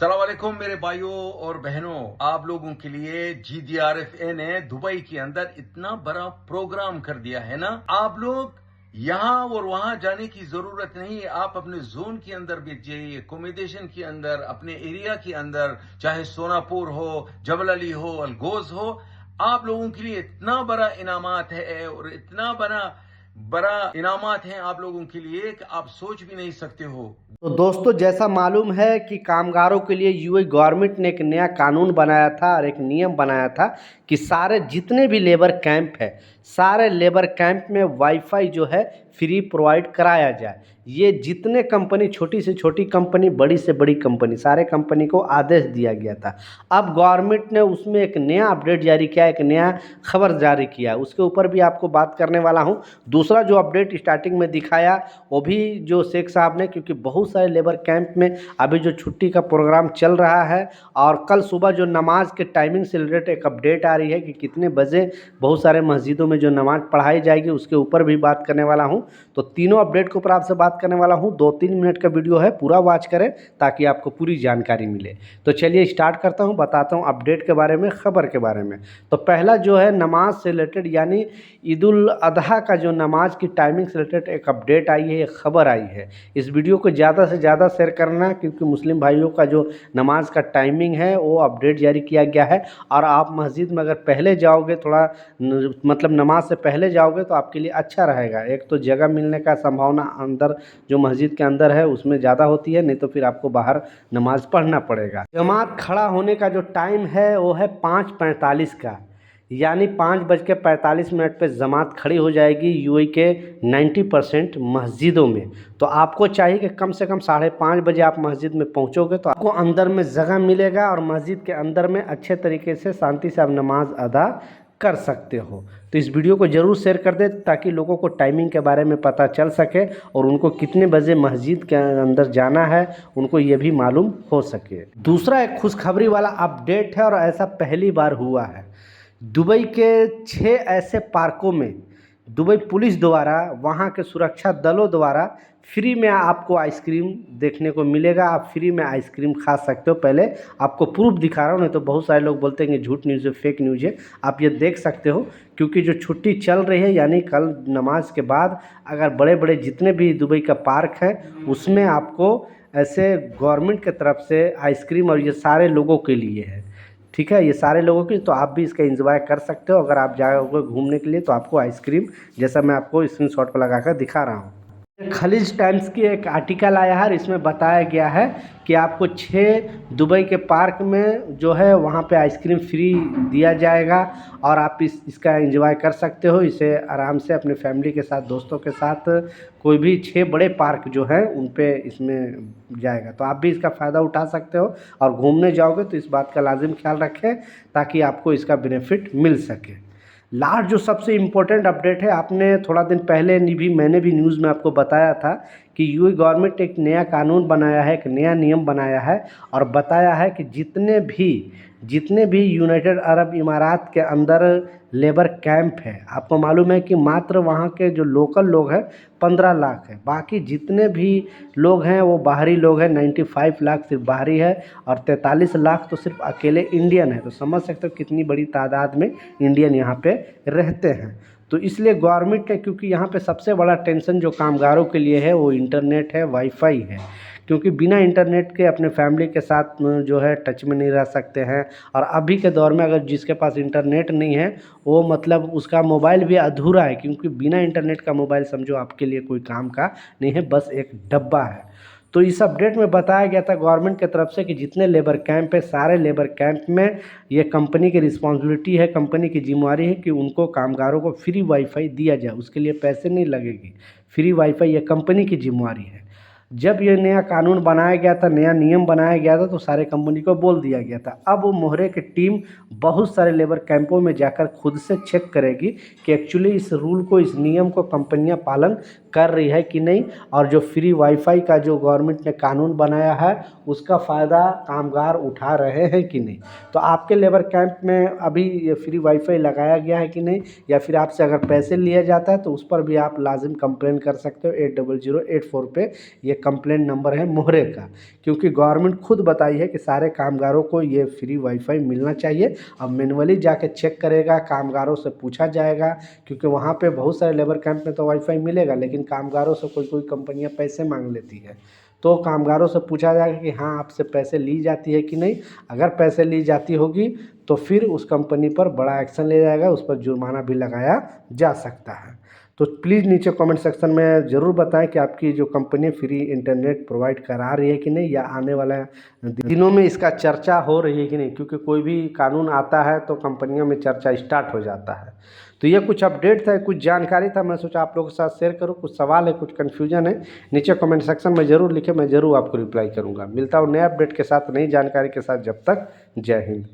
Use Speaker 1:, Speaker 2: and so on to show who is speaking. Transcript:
Speaker 1: अस्सलाम वालेकुम मेरे भाइयों और बहनों, आप लोगों के लिए GDRFA ने दुबई के अंदर इतना बड़ा प्रोग्राम कर दिया है ना। आप लोग यहाँ और वहां जाने की जरूरत नहीं है। आप अपने जोन के अंदर भी जाइए, एकोमोडेशन के अंदर, अपने एरिया के अंदर, चाहे सोनापुर हो, जबल अली हो, अलगोज हो। आप लोगों के लिए इतना बड़ा इनामात है और इतना बड़ा बड़ा इनामात है आप लोगों के लिए कि आप सोच भी नहीं सकते हो।
Speaker 2: तो दोस्तों, जैसा मालूम है कि कामगारों के लिए यूएई गवर्नमेंट ने एक नया कानून बनाया था और एक नियम बनाया था कि सारे जितने भी लेबर कैंप है, सारे लेबर कैंप में वाईफाई जो है फ्री प्रोवाइड कराया जाए। ये जितने कंपनी, छोटी से छोटी कंपनी, बड़ी से बड़ी कंपनी, सारे कंपनी को आदेश दिया गया था। अब गवर्नमेंट ने उसमें एक नया अपडेट जारी किया, एक नया खबर जारी किया, उसके ऊपर भी आपको बात करने वाला हूँ। दूसरा जो अपडेट स्टार्टिंग में दिखाया वो भी जो शेख साहब ने, क्योंकि बहुत सारे लेबर कैंप में अभी जो छुट्टी का प्रोग्राम चल रहा है और कल सुबह जो नमाज के टाइमिंग से रिलेटेड एक अपडेट आ रही है कि कितने बजे बहुत सारे मस्जिदों में जो नमाज पढ़ाई जाएगी, उसके ऊपर भी बात करने वाला हूं। तो तीनों अपडेट के ऊपर आपसे बात करने वाला हूं। 2-3 मिनट का वीडियो है, पूरा वॉच करें ताकि आपको पूरी जानकारी मिले। तो चलिए स्टार्ट करता हूं, बताता हूं अपडेट के बारे में, खबर के बारे में। तो पहला जो है नमाज से रिलेटेड, यानी ईद उल अजहा का जो नमाज की टाइमिंग से रिलेटेड एक अपडेट आई है, एक खबर आई है। इस वीडियो को ज़्यादा से ज़्यादा शेयर करना, क्योंकि मुस्लिम भाइयों का जो नमाज का टाइमिंग है वो अपडेट जारी किया गया है। और आप मस्जिद में अगर पहले जाओगे, थोड़ा मतलब नमाज से पहले जाओगे तो आपके लिए अच्छा रहेगा। एक तो जगह मिलने का संभावना अंदर जो मस्जिद के अंदर है उसमें ज़्यादा होती है, नहीं तो फिर आपको बाहर नमाज पढ़ना पड़ेगा। जमात खड़ा होने का जो टाइम है वो है 5:45 का, यानी 5:45 पर जमात खड़ी हो जाएगी यूएई के 90% मस्जिदों में। तो आपको चाहिए कि कम से कम 5:30 आप मस्जिद में पहुंचोगे तो आपको अंदर में जगह मिलेगा और मस्जिद के अंदर में अच्छे तरीके से शांति से आप नमाज अदा कर सकते हो। तो इस वीडियो को ज़रूर शेयर कर दें ताकि लोगों को टाइमिंग के बारे में पता चल सके और उनको कितने बजे मस्जिद के अंदर जाना है उनको ये भी मालूम हो सके। दूसरा एक खुशखबरी वाला अपडेट है और ऐसा पहली बार हुआ है। दुबई के 6 ऐसे पार्कों में दुबई पुलिस द्वारा, वहाँ के सुरक्षा दलों द्वारा फ्री में आपको आइसक्रीम देखने को मिलेगा। आप फ्री में आइसक्रीम खा सकते हो। पहले आपको प्रूफ दिखा रहा हूँ, नहीं तो बहुत सारे लोग बोलते हैं कि झूठ न्यूज़ है, फेक न्यूज़ है। आप ये देख सकते हो, क्योंकि जो छुट्टी चल रही है, यानी कल नमाज के बाद अगर बड़े बड़े जितने भी दुबई का पार्क है उसमें आपको ऐसे गवर्नमेंट की तरफ से आइसक्रीम, और ये सारे लोगों के लिए है, ठीक है, ये सारे लोगों के लिए। तो आप भी इसका एंजॉय कर सकते हो। अगर आप जाओगे घूमने के लिए तो आपको आइसक्रीम, जैसा मैं आपको स्क्रीनशॉट पर लगाकर दिखा रहा हूँ। खलीज टाइम्स की एक आर्टिकल आया है, इसमें बताया गया है कि आपको 6 दुबई के पार्क में जो है वहाँ पे आइसक्रीम फ्री दिया जाएगा और आप इसका एंजॉय कर सकते हो। इसे आराम से अपने फैमिली के साथ, दोस्तों के साथ, कोई भी 6 बड़े पार्क जो हैं उन पे इसमें जाएगा। तो आप भी इसका फ़ायदा उठा सकते हो और घूमने जाओगे तो इस बात का लाजिम ख्याल रखें ताकि आपको इसका बेनिफिट मिल सके। लास्ट जो सबसे इम्पोर्टेंट अपडेट है, आपने थोड़ा दिन पहले भी, मैंने भी न्यूज़ में आपको बताया था कि यूएई गवर्नमेंट एक नया कानून बनाया है, एक नया नियम बनाया है और बताया है कि जितने भी यूनाइटेड अरब इमारात के अंदर लेबर कैंप है, आपको मालूम है कि मात्र वहाँ के जो लोकल लोग हैं 15 लाख है, बाकी जितने भी लोग हैं वो बाहरी लोग हैं। 95 लाख सिर्फ बाहरी है और 43 लाख तो सिर्फ अकेले इंडियन है। तो समझ सकते हो कितनी बड़ी तादाद में इंडियन यहाँ पे रहते हैं। तो इसलिए गवर्नमेंट ने, क्योंकि यहाँ पे सबसे बड़ा टेंशन जो कामगारों के लिए है वो इंटरनेट है, वाईफाई है, क्योंकि बिना इंटरनेट के अपने फैमिली के साथ जो है टच में नहीं रह सकते हैं। और अभी के दौर में अगर जिसके पास इंटरनेट नहीं है वो मतलब उसका मोबाइल भी अधूरा है, क्योंकि बिना इंटरनेट का मोबाइल समझो आपके लिए कोई काम का नहीं है, बस एक डब्बा है। तो इस अपडेट में बताया गया था गवर्नमेंट की तरफ से कि जितने लेबर कैंप है, सारे लेबर कैंप में ये कंपनी की रिस्पॉन्सिबिलिटी है, कंपनी की जिम्मेवारी है कि उनको, कामगारों को फ्री वाईफाई दिया जाए। उसके लिए पैसे नहीं लगेगी, फ्री वाईफाई ये कंपनी की जिम्मेवारी है। जब ये नया कानून बनाया गया था, नया नियम बनाया गया था, तो सारे कंपनी को बोल दिया गया था। अब वो मोहरे की टीम बहुत सारे लेबर कैंपों में जाकर खुद से चेक करेगी कि एक्चुअली इस रूल को, इस नियम को कंपनियां पालन कर रही है कि नहीं, और जो फ्री वाईफाई का जो गवर्नमेंट ने कानून बनाया है उसका फ़ायदा कामगार उठा रहे हैं कि नहीं। तो आपके लेबर कैंप में अभी ये फ्री वाईफाई लगाया गया है कि नहीं, या फिर आपसे अगर पैसे लिया जाता है तो उस पर भी आप लाजिम कंप्लेन कर सकते हो। 8008 पे ये कंप्लेंट नंबर है मोहरे का, क्योंकि गवर्नमेंट खुद बताई है कि सारे कामगारों को ये फ्री वाईफाई मिलना चाहिए। अब मैनुअली जाके चेक करेगा, कामगारों से पूछा जाएगा, क्योंकि वहाँ पे बहुत सारे लेबर कैंप में तो वाईफाई मिलेगा, लेकिन कामगारों से कोई कोई कंपनियाँ पैसे मांग लेती है। तो कामगारों से पूछा जाएगा कि हाँ आपसे पैसे ली जाती है कि नहीं। अगर पैसे ली जाती होगी तो फिर उस कंपनी पर बड़ा एक्शन लिया जाएगा, उस पर जुर्माना भी लगाया जा सकता है। तो प्लीज़ नीचे कमेंट सेक्शन में ज़रूर बताएं कि आपकी जो कंपनी फ्री इंटरनेट प्रोवाइड करा रही है कि नहीं, या आने वाले दिनों में इसका चर्चा हो रही है कि नहीं, क्योंकि कोई भी कानून आता है तो कंपनियों में चर्चा स्टार्ट हो जाता है। तो ये कुछ अपडेट था, कुछ जानकारी था, मैं सोचा आप लोगों के साथ शेयर करूँ। कुछ सवाल है, कुछ कन्फ्यूजन है, नीचे कमेंट सेक्शन में ज़रूर लिखें, मैं ज़रूर आपको रिप्लाई करूँगा। मिलता हूँ नए अपडेट के साथ, नई जानकारी के साथ। जब तक जय हिंद।